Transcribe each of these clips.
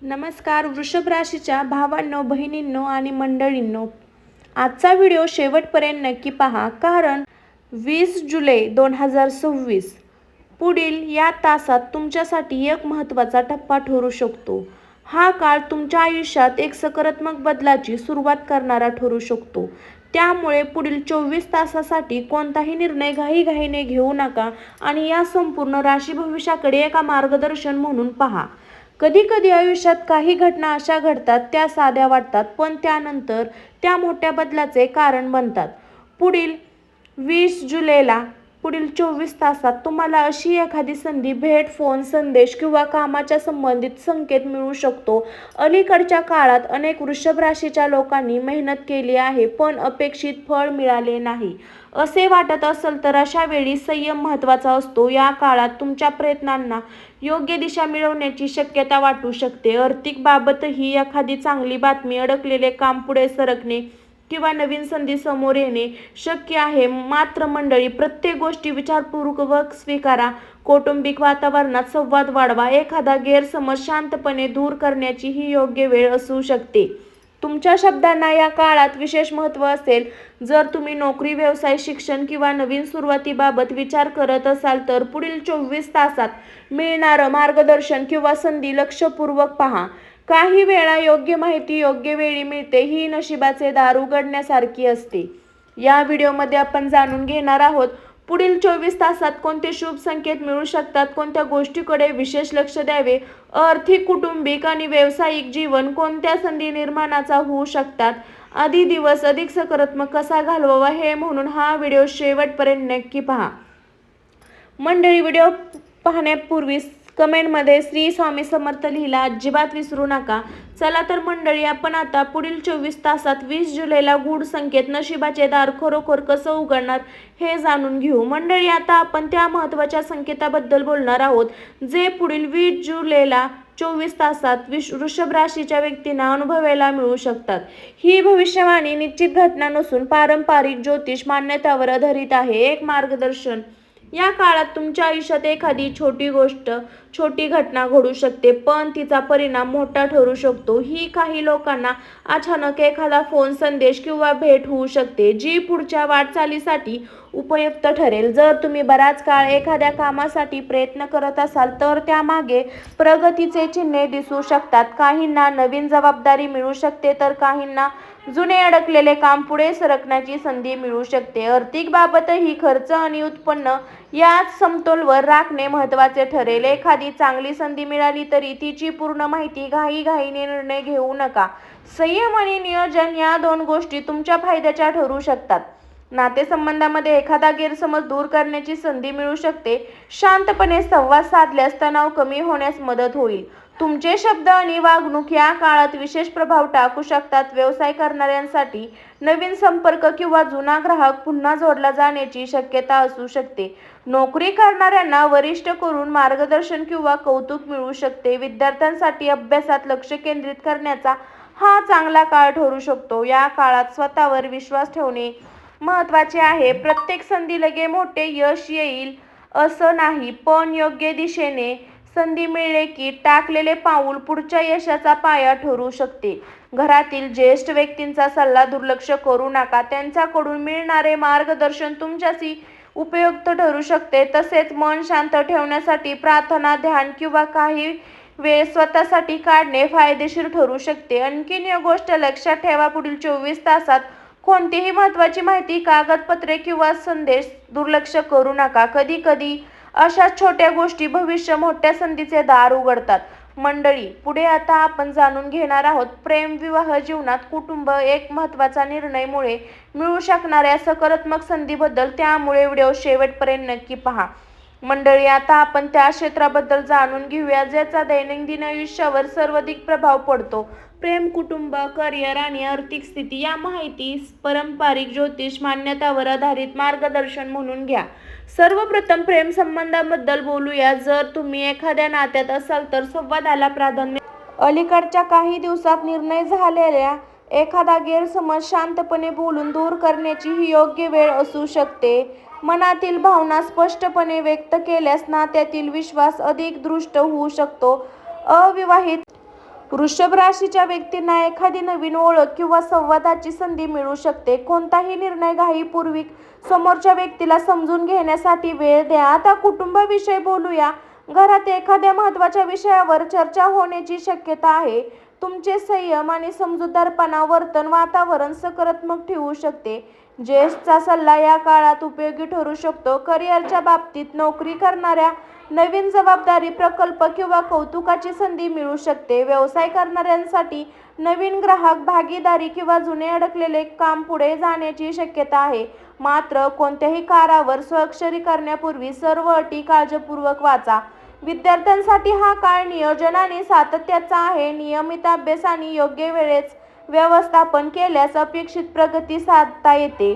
नमस्कार वृषभ राशीच्या भावांनो, बहिणींनो आणि मंडळींनो, आजचा व्हिडिओ शेवटपर्यंत नक्की पहा, कारण 20 जुलै 2026 पुढील या तासात तुमच्यासाठी एक महत्त्वाचा टप्पा ठरू शकतो. हा काळ तुमच्या आयुष्यात एक सकारात्मक बदलाची सुरुवात करणारा ठरू शकतो. त्यामुळे पुढील 24 तासासाठी कोणताही निर्णय घाईघाईने घेऊ नका आणि या संपूर्ण राशी भविष्याकडे एका मार्गदर्शन म्हणून पहा. कधी-कधी आयुष्यात काही घटना अशा घडतात त्या साध्या वाटतात, पण त्यानंतर त्या मोठ्या बदलाचे कारण बनतात. पुढील 20 जुलैला पुढील 24 तासात तुम्हाला अशी एखादी संधी, भेट, फोन, संदेश किंवा कामाच्या संबंधित संकेत मिळू शकतो. अलीकडच्या काळात अनेक वृषभ राशीच्या लोकांनी मेहनत केली आहे, पण अपेक्षित फळ मिळाले नाही असे वाटत असेल तर अशा वेळी संयम महत्त्वाचा असतो. या काळात तुमच्या प्रयत्नांना योग्य दिशा मिळवण्याची शक्यता वाटू शकते. आर्थिक बाबतही एखादी चांगली बातमी, अडकलेले काम पुढे सरकणे किंवा नवीन संधी समोर येणे शक्य आहे. मात्र मंडळी, प्रत्येक गोष्टी विचारपूर्वक स्वीकारा. कौटुंबिक वातावरणात संवाद वाढवा. एखादा गैरसमज शांतपणे दूर करण्याची ही योग्य वेळ असू शकते. तुमच्या शब्दांना या काळात विशेष महत्त्व असेल. जर तुम्ही नोकरी, व्यवसाय, शिक्षण किंवा नवीन सुरुवातीबाबत विचार करत असाल तर पुढील 24 तासात मिळणारं मार्गदर्शन किंवा संधी लक्षपूर्वक पहा. काही वेळा योग्य माहिती योग्य वेळी मिळते, ही नशिबाचे दार उघडण्यासारखी असते. या व्हिडिओमध्ये आपण जाणून घेणार आहोत पुढील 24 तासात कोणते शुभ संकेत मिळू शकतात, कोणत्या गोष्टीकडे विशेष लक्ष द्यावे, आर्थिक, कौटुंबिक आणि व्यावसायिक जीवन कोणत्या संधी निर्माणाचा होऊ शकतात, आधी दिवस अधिक सकारात्मक कसा घालवावा हे. म्हणून हा व्हिडिओ शेवटपर्यंत नक्की पहा. मंडळी, व्हिडिओ पाहण्यापूर्वी कमेंटमध्ये श्री स्वामी समर्थ लिहिला अजिबात विसरू नका. चला तर मंडळी, आपण आता पुढील 24 तासात 20 जुलैला गूढ संकेत, नशिबाचे दार खरोखर कसं उघडणार हे जाणून घेऊ. मंडळी, आता आपण त्या महत्त्वाच्या संकेताबद्दल बोलणार आहोत जे पुढील 20 जुलैला 24 तासात वृषभ राशीच्या व्यक्तींना अनुभवायला मिळू शकतात. ही भविष्यवाणी निश्चित घटना नसून पारंपरिक ज्योतिष मान्यतावर आधारित आहे. एक मार्गदर्शन. या काळात तुमच्या आयुष्यात एखादी छोटी गोष्ट, छोटी घटना घडू शकते, पण तिचा परिणाम मोठा ठरू शकतो. ही काही लोकांना अचानक एखादा फोन, संदेश किंवा भेट होऊ शकते, जी पुढच्या वाटचालीसाठी उपयुक्त ठरेल. जर तुम्ही बराच काळ एखाद्या कामासाठी प्रयत्न करत असाल तर त्यामागे प्रगतीचे चिन्हे दिसू शकतात. काहींना नवीन जबाबदारी मिळू शकते, तर काहींना जुने अडकलेले काम पुढे सरकण्याची संधी मिळू शकते. आर्थिक बाबतही खर्च आणि उत्पन्न यात समतोलवर राखणे महत्त्वाचे ठरेल. एखादी चांगली संधी मिळाली तरी तिची पूर्ण माहिती घाईघाईने निर्णय घेऊ नका. संयम आणि नियोजन या दोन गोष्टी तुमच्या फायद्याच्या ठरू शकतात. नातेसंबंधामध्ये एखादा गैरसमज दूर करण्याची संधी मिळू शकते. शांतपणे संवाद साधल्यास तणाव कमी होण्यास मदत होईल. तुमचे शब्द आणि वागणूक या काळात विशेष प्रभाव टाकू शकतात. व्यवसाय करणाऱ्यांसाठी नवीन संपर्क किंवा जुना ग्राहक पुन्हा जोडला जाण्याची शक्यता असू शकते. नोकरी करणाऱ्यांना वरिष्ठांकडून मार्गदर्शन किंवा कौतुक मिळू शकते. विद्यार्थ्यांसाठी अभ्यासात लक्ष केंद्रित करण्याचा हा चांगला काळ ठरू शकतो. या काळात स्वतःवर विश्वास ठेवणे महत्त्वाचे आहे. प्रत्येक संधी लगे मोठे यश येईल असं नाही, पण योग्य दिशेने संधी मिळाली की टाकलेले पाऊल पुढच्या यशाचा पाया ठरू शकते. घरातील ज्येष्ठ व्यक्तींचा सल्ला दुर्लक्ष करू नका. त्यांच्याकडून मिळणारे मार्गदर्शन तुमच्याशी उपयुक्त ठरू शकते. तसेच मन शांत ठेवण्यासाठी प्रार्थना, ध्यान किंवा काही वेळ स्वतःसाठी काढणे फायदेशीर ठरू शकते. आणखीन एक गोष्ट लक्षात ठेवा, पुढील 24 तासात कोणतीही महत्त्वाची माहिती, कागदपत्रे किंवा संदेश दुर्लक्ष करू नका. कधी-कधी अशा छोट्या गोष्टी भविष्य मोठ्या संधीचे दार उघडतात. मंडळी, पुढे आता आपण जाणून घेणार आहोत प्रेम, विवाह जीवनात, कुटुंब एक महत्त्वाचा निर्णयामुळे मिळू शकणाऱ्या सकारात्मक संधीबद्दल. त्यामुळे व्हिडिओ शेवटपर्यंत नक्की पहा. मंडळी, आता आपण त्या क्षेत्राबद्दल जाणून घेऊया ज्याचा दैनंदिन आयुष्यावर सर्वाधिक प्रभाव पडतो. प्रेम, कुटुंब, करिअर आणि आर्थिक स्थिती. या माहिती पारंपरिक ज्योतिष मान्यतावर आधारित मार्गदर्शन म्हणून घ्या. सर्वप्रथम प्रेम संबंधाबद्दल बोलूया. जर तुम्ही एखाद्या नात्यात असाल तर संवादाला प्राधान्य. अलीकडच्या काही दिवसात निर्णय झालेला एखादा गैरसमज शांतपणे बोलून दूर करण्याची ही योग्य वेळ असू शकते. मनातील भावना स्पष्टपणे व्यक्त केल्यास नात्यातील विश्वास अधिक दृढ होऊ शकतो. अविवाहित वृषभ राशीच्या व्यक्तींना एखादी नवीन ओळख किंवा संवादाची संधी मिळू शकते. कोणताही निर्णय घाईपूर्वी समोरच्या व्यक्तीला समजून घेण्यासाठी वेळ द्या. आता कुटुंबाविषयी बोलूया. घरात एखाद्या महत्त्वाच्या विषयावर चर्चा होण्याची शक्यता आहे. तुमचे संयम आणि समजूतदारपणा वर्तन वातावरण सकारात्मक ठेवू शकते. ज्येष्ठांचा सल्ला या काळात उपयोगी ठरू शकतो. करिअरच्या बाबतीत नोकरी करणाऱ्या नवीन जबाबदारी, प्रकल्प किंवा कौतुकाची संधी मिळू शकते. व्यवसाय करणाऱ्यांसाठी नवीन ग्राहक, भागीदारी किंवा जुने अडकलेले काम पुढे जाण्याची शक्यता आहे. मात्र कोणत्याही करारावर स्वाक्षरी करण्यापूर्वी सर्व अटी काळजीपूर्वक वाचा. विद्यार्थ्यांसाठी हा काळ नियोजन आणि सातत्याचा आहे. नियमित अभ्यास आणि योग्य वेळेच व्यवस्थापन केल्यास अपेक्षित प्रगती साधता येते.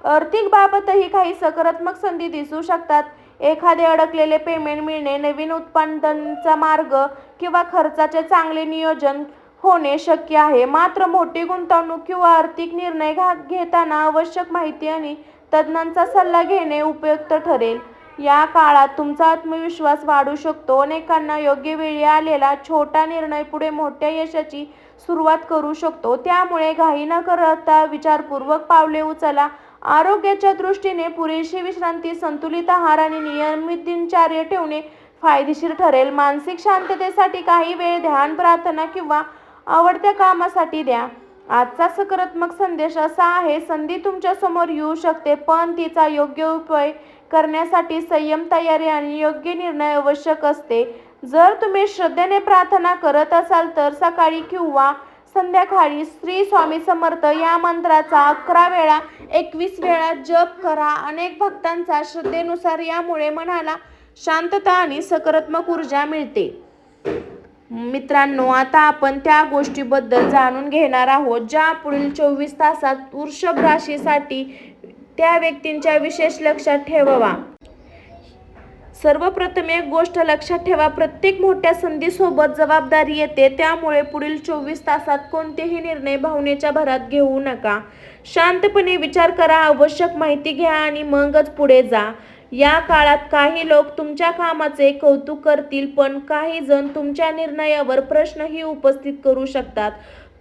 आर्थिक बाबतही काही सकारात्मक संधी दिसू शकतात. एखादे अडकलेले पेमेंट मिळणे, नवीन उत्पादनाचा मार्ग किंवा खर्चाचे चांगले नियोजन होणे शक्य आहे. मात्र मोठी गुंतवणूक किंवा आर्थिक निर्णय घेताना आवश्यक माहिती आणि तज्ज्ञांचा सल्ला घेणे उपयुक्त ठरेल. या काळात तुमचा आत्मविश्वास वाढू शकतो. अनेकांना योग्य वेळी आलेला छोटा निर्णय पुढे मोठ्या यशाची सुरुवात करू शकतो. त्यामुळे घाई न करता विचारपूर्वक पावले उचला. आरोग्याच्या दृष्टीने पुरेशी विश्रांती, संतुलित आहार आणि नियमित दिनचर्या ठेवणे फायदेशीर ठरेल. मानसिक शांततेसाठी काही वेळ ध्यान, प्रार्थना किंवा आवडत्या कामासाठी द्या. आजचा सकारात्मक संदेश असा आहे: संधी तुमच्या समोर येऊ शकते, पण तिचा योग्य उपयोग करण्यासाठी संयम, तयारी आणि योग्य निर्णय आवश्यक असते. जर तुम्ही श्रद्धेने प्रार्थना करत असाल तर सकाळी किंवा संध्याकाळी श्री स्वामी समर्थ या मंत्राचा 11 वेळा 21 वेळा जप करा. अनेक भक्तांचा श्रद्धेनुसार यामुळे मनाला शांतता आणि सकारात्मक ऊर्जा मिळते. मित्रांनो, आता आपण त्या गोष्टीबद्दल जाणून घेणार आहोत ज्या पुढील 24 तासात वृषभ राशीसाठी त्या व्यक्तींच्या विशेष लक्षात ठेवावा. सर्वप्रथम एक गोष्ट लक्षात ठेवा: प्रत्येक मोठ्या संधीसोबत जबाबदारी येते. त्यामुळे पुढील 24 तासात कोणतेही निर्णय भावनेच्या भरात घेऊ नका. शांतपणे विचार करा, आवश्यक माहिती घ्या आणि मगच पुढे जा. या काळात काही लोक तुमच्या कामाचे कौतुक करतील, पण काही जण तुमच्या निर्णयावर प्रश्नही उपस्थित करू शकतात.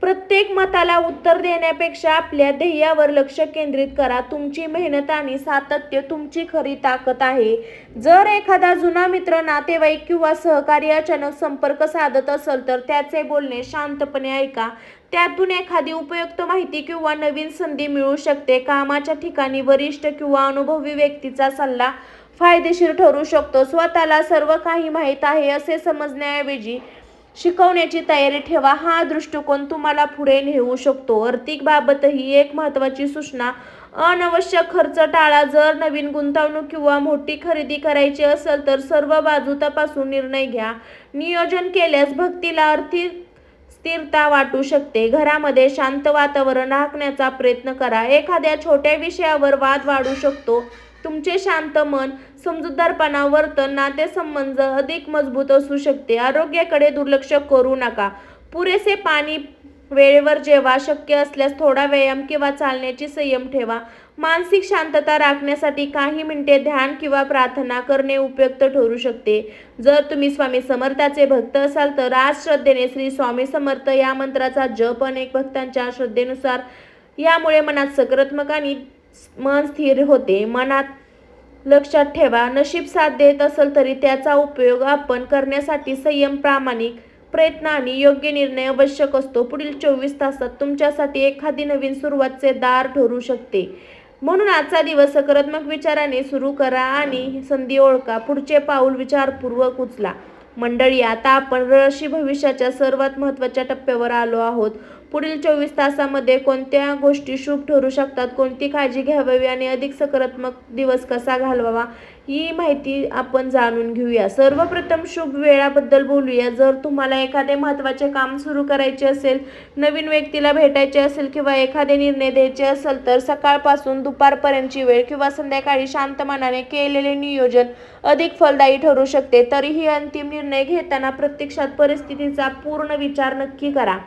प्रत्येक मताला उत्तर देण्यापेक्षा आपल्या ध्येयावर लक्ष केंद्रित करा. तुमची मेहनत आणि सातत्य तुमची खरी ताकद आहे. जर एखादा जुना मित्र, नातेवाईक किंवा सहकारी अचानक संपर्क साधत असेल तर त्याचे बोलणे शांतपणे ऐका. त्यातून एखादी उपयुक्त माहिती किंवा नवीन संधी मिळू शकते. कामाच्या ठिकाणी वरिष्ठ किंवा अनुभवी व्यक्तीचा सल्ला फायदेशीर ठरू शकतो. स्वतःला सर्व काही माहीत आहे असे समजण्याऐवजी शिकवण्याची तयारी ठेवा. हा दृष्टिकोन तुम्हाला पुढे नेऊ शकतो. आर्थिक बाबतही एक महत्त्वाची सूचना: अनावश्यक खर्च टाळा. जर नवीन गुंतवणूक किंवा मोठी खरेदी करायची असेल तर सर्व बाजू तपासून निर्णय घ्या. नियोजन केल्यास भक्तीला आर्थिक स्थिरता वाटू शकते. घरामध्ये शांत वातावरण राखण्याचा प्रयत्न करा. एखाद्या छोट्या विषयावर वाद वाढू शकतो. तुमचे शांत मन, समजूतदारपणा वर्तन नातेसंबंध अधिक मजबूत असू शकते. आरोग्याकडे दुर्लक्ष करू नका. पुरेसे पाणी, वेळेवर जेवा. शक्य असल्यास थोडा व्यायाम किंवा चालण्याची संयम ठेवा. मानसिक शांतता राखण्यासाठी काही मिनिटे ध्यान किंवा प्रार्थना करणे उपयुक्त ठरू शकते. जर तुम्ही स्वामी समर्थाचे भक्त असाल तर आज श्रद्धेने श्री स्वामी समर्थ या मंत्राचा जप. अनेक भक्तांच्या श्रद्धेनुसार यामुळे मनात सकारात्मक आणि मन स्थिर होते. मनात लक्षात ठेवा, नशीब साथ देत असेल तरी त्याचा उपयोग आपण करण्यासाठी संयम, प्रामाणिक प्रयत्न आणि योग्य निर्णय आवश्यक असतो. पुढील 24 तासात तुमच्यासाठी एखादी नवीन सुरुवातचे दार ठरू शकते. म्हणून आजचा दिवस सकारात्मक विचाराने सुरू करा आणि संधी ओळखा. पुढचे पाऊल विचारपूर्वक उचला. मंडळी, आता आपण राशी भविष्याच्या सर्वात महत्त्वाच्या टप्प्यावर आलो आहोत. पुढील 24 तासामध्ये कोणत्या गोष्टी शुभ ठरू शकतात, कोणती काळजी घ्यावी आणि अधिक सकारात्मक दिवस कसा घालवावा ही माहिती आपण जाणून घेऊया. सर्वप्रथम शुभ वेळाबद्दल बोलूया. जर तुम्हाला एखादे महत्त्वाचे काम सुरू करायचे असेल, नवीन व्यक्तीला भेटायचे असेल किंवा एखादे निर्णय द्यायचे असेल तर सकाळपासून दुपारपर्यंतची वेळ किंवा संध्याकाळी शांत मनाने केलेले नियोजन अधिक फलदायी ठरू शकते. तरीही अंतिम निर्णय घेताना प्रत्यक्षात परिस्थितीचा पूर्ण विचार नक्की करा.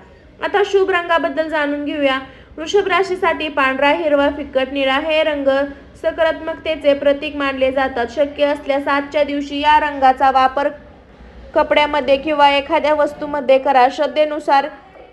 आता शुभ रंगाबद्दल जाणून घेऊया. वृषभ राशीसाठी पांढरा, हिरवा, फिकट निळा हे रंग सकारात्मकतेचे प्रतीक मानले जातात. शक्य असल्यास आजच्या दिवशी या रंगाचा वापर कपड्यामध्ये किंवा एखाद्या वस्तूमध्ये करा. श्रद्धेनुसार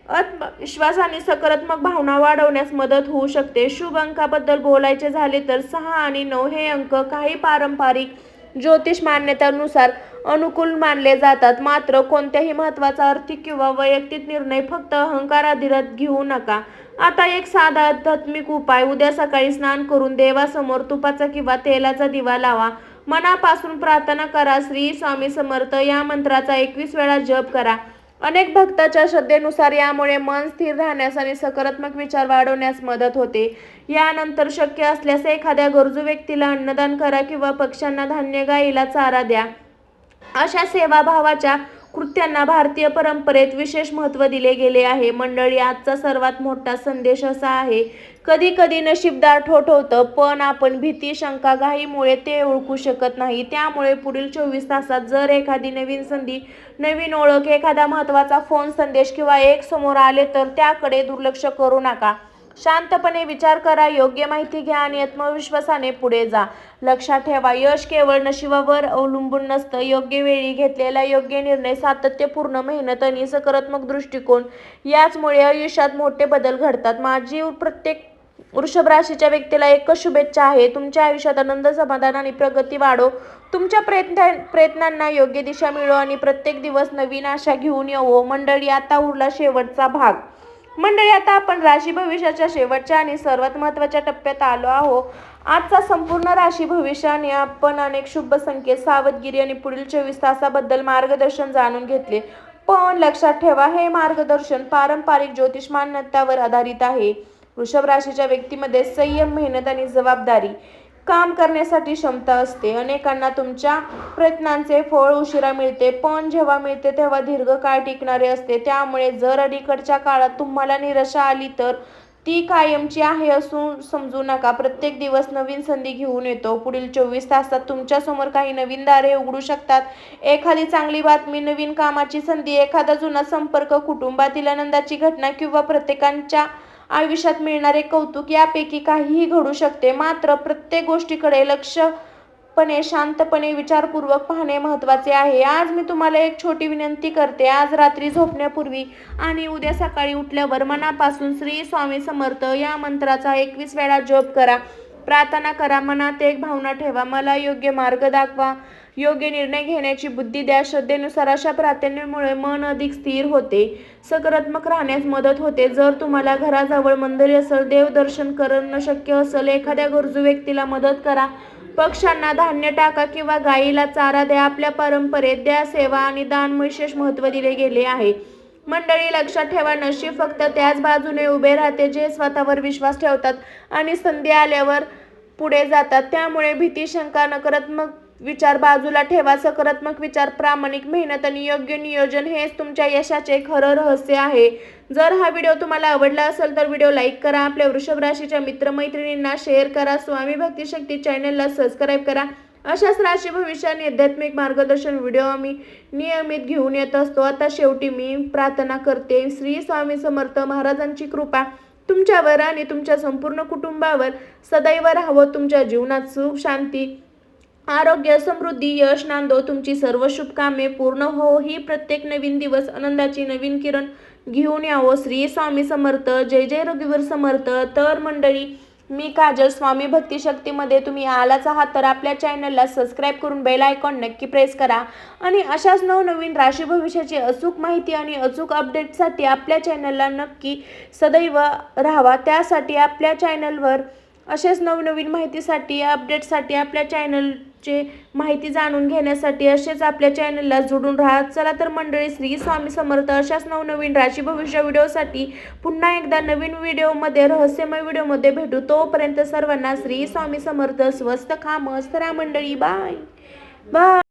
आत्मविश्वास आणि सकारात्मक भावना वाढवण्यास मदत होऊ शकते. शुभ अंकाबद्दल बोलायचे झाले तर 6 आणि 9 हे अंक काही पारंपरिक ज्योतिष मान्यतानुसार अनुकूल मानले जातात. मात्र कोणत्याही महत्त्वाचा आर्थिक किंवा वैयक्तिक निर्णय फक्त अहंकाराधीन घेऊ नका. आता एक साधा आध्यात्मिक उपाय. उद्या सकाळी स्नान करून देवासमोर तुपाचा किंवा तेलाचा दिवा लावा. मनापासून प्रार्थना करा. श्री स्वामी समर्थ या मंत्राचा 21 वेळा जप करा. अनेक भक्तांच्या श्रद्धेनुसार यामुळे मन स्थिर राहण्यास आणि सकारात्मक विचार वाढवण्यास मदत होते. यानंतर शक्य असल्यास एखाद्या गरजू व्यक्तीला अन्नदान करा किंवा पक्ष्यांना धान्य, गायीला चारा द्या. अशा सेवाभावाच्या कृत्यांना भारतीय परंपरेत विशेष महत्त्व दिले गेले आहे. मंडळी, आजचा सर्वात मोठा संदेश असा आहे, कधी कधी नशीबदार ठोठवतं, पण आपण भीती, शंका, घाईमुळे ते ओळखू शकत नाही. त्यामुळे पुढील 24 तासात जर एखादी नवीन संधी, नवीन ओळख, एखादा महत्त्वाचा फोन संदेश किंवा एक समोर आले तर त्याकडे दुर्लक्ष करू नका. शांतपणे विचार करा, योग्य माहिती घ्या आणि आत्मविश्वासाने पुढे जा. लक्षात ठेवा, यश केवळ नशिबावर अवलंबून नसतं. योग्य वेळी घेतलेला योग्य निर्णय, सातत्यपूर्ण मेहनत आणि सकारात्मक दृष्टिकोन याचमुळे आयुष्यात मोठे बदल घडतात. माझी प्रत्येक वृषभ राशीच्या व्यक्तीला एकच शुभेच्छा आहे. तुमच्या आयुष्यात आनंद, समाधान आणि प्रगती वाढो. तुमच्या प्रयत्नांना योग्य दिशा मिळो आणि प्रत्येक दिवस नवीन आशा घेऊन येवो. मंडळी, आता उरला शेवटचा भाग. मंडळी, आता आपण राशी भविष्याच्या शेवटच्या आणि सर्वात महत्त्वाच्या टप्प्यात आलो आहोत. आजचा संपूर्ण राशी भविष्य आणि आपण अनेक शुभ संकेत, सावधगिरी आणि पुढील 24 तासाबद्दल मार्गदर्शन जाणून घेतले. पण लक्षात ठेवा, हे मार्गदर्शन पारंपरिक ज्योतिष मान्यतावर आधारित आहे. वृषभ राशीच्या व्यक्तीमध्ये संयम, मेहनत आणि जबाबदारी काम करण्यासाठी क्षमता असते. अनेकांना तुमच्या प्रयत्नांचे फळ उशिरा मिळते, पण जेव्हा मिळते तेव्हा दीर्घकाळ टिकणारे असते. त्यामुळे जर अलीकडच्या काळात तुम्हाला निराशा आली तर ती कायमची आहे असं समजू नका. प्रत्येक दिवस नवीन संधी घेऊन येतो. पुढील 24 तासात तुमच्यासमोर काही नवीन दारे उघडू शकतात. एखादी चांगली बातमी, नवीन कामाची संधी, एखादा जुना संपर्क, कुटुंबातील आनंदाची घटना किंवा प्रत्येकाच्या आयुष्यात मिळणारे कौतुक यापैकी काहीही घडू शकते. मात्र प्रत्येक गोष्टीकडे लक्षपणे, शांतपणे, विचारपूर्वक पाहणे महत्त्वाचे आहे. आज मी तुम्हाला एक छोटी विनंती करते. आज रात्री झोपण्यापूर्वी आणि उद्या सकाळी उठल्यावर मनापासून श्री स्वामी समर्थ या मंत्राचा 21 वेळा जप करा. प्रार्थना करा. मनात एक भावना ठेवा, मला योग्य मार्ग दाखवा, योग्य निर्णय घेण्याची बुद्धी द्या. श्रद्धेनुसार अशा प्रार्थनेमुळे मन अधिक स्थिर होते, सकारात्मक राहण्यास मदत होते. जर तुम्हाला घराजवळ मंदिर असेल, देवदर्शन करणं शक्य असेल, एखाद्या गरजू व्यक्तीला मदत करा, पक्ष्यांना धान्य टाका किंवा गायीला चारा द्या. आपल्या परंपरेत द्या, सेवा आणि दान विशेष महत्त्व दिले गेले आहे. मंडळी, लक्षात ठेवा, नशीब फक्त त्याच बाजूने उभे राहते जे स्वतःवर विश्वास ठेवतात आणि संधी आल्यावर पुढे जातात. त्यामुळे भीती, शंका, नकारात्मक विचार बाजूला ठेवा. सकारात्मक विचार, प्रामाणिक मेहनत आणि योग्य नियोजन हेच तुमच्या यशाचे खरं रहस्य आहे. जर हा व्हिडिओ तुम्हाला आवडला असेल तर व्हिडिओ लाईक करा. आपल्या वृषभ राशीच्या मित्रमैत्रिणींना शेअर करा. स्वामी भक्ती शक्ती चॅनलला सबस्क्राईब करा. अशाच राशी भविष्य आणि आध्यात्मिक मार्गदर्शन व्हिडिओ आम्ही नियमित घेऊन येत असतो. आता शेवटी मी प्रार्थना करते, श्री स्वामी समर्थ महाराजांची कृपा तुमच्यावर आणि तुमच्या संपूर्ण कुटुंबावर सदैव राहावं. तुमच्या जीवनात सुख, शांती, आरोग्य, समृद्धी, यश नांदो. तुमची सर्व शुभकामे पूर्ण हो. ही प्रत्येक नवीन दिवस आनंदाची नवीन किरण घेऊन यावं. श्री स्वामी समर्थ. जय जय रघुवीर समर्थ. तर मंडळी, मी काजल, स्वामी भक्ती शक्तीमध्ये तुम्ही आलाच आहात तर आपल्या चॅनलला सबस्क्राईब करून बेल आयकॉन नक्की प्रेस करा आणि अशाच नवनवीन राशी भविष्याची अचूक माहिती आणि अचूक अपडेटसाठी आपल्या चॅनलला नक्की सदैव राहावा. त्यासाठी आपल्या चॅनलवर असेच नवनवीन माहितीसाठी, अपडेटसाठी, आपल्या चॅनलचे माहिती जाणून घेण्यासाठी असेच आपल्या चॅनलला जोडून राहा. चला तर मंडळी, श्री स्वामी समर्थ. अशाच नवनवीन राशी भविष्य व्हिडिओसाठी पुन्हा एकदा नवीन व्हिडिओमध्ये, रहस्यमय व्हिडिओमध्ये भेटू. तोपर्यंत सर्वांना श्री स्वामी समर्थ. स्वस्त खा, मस्त राहा मंडळी. Bye bye.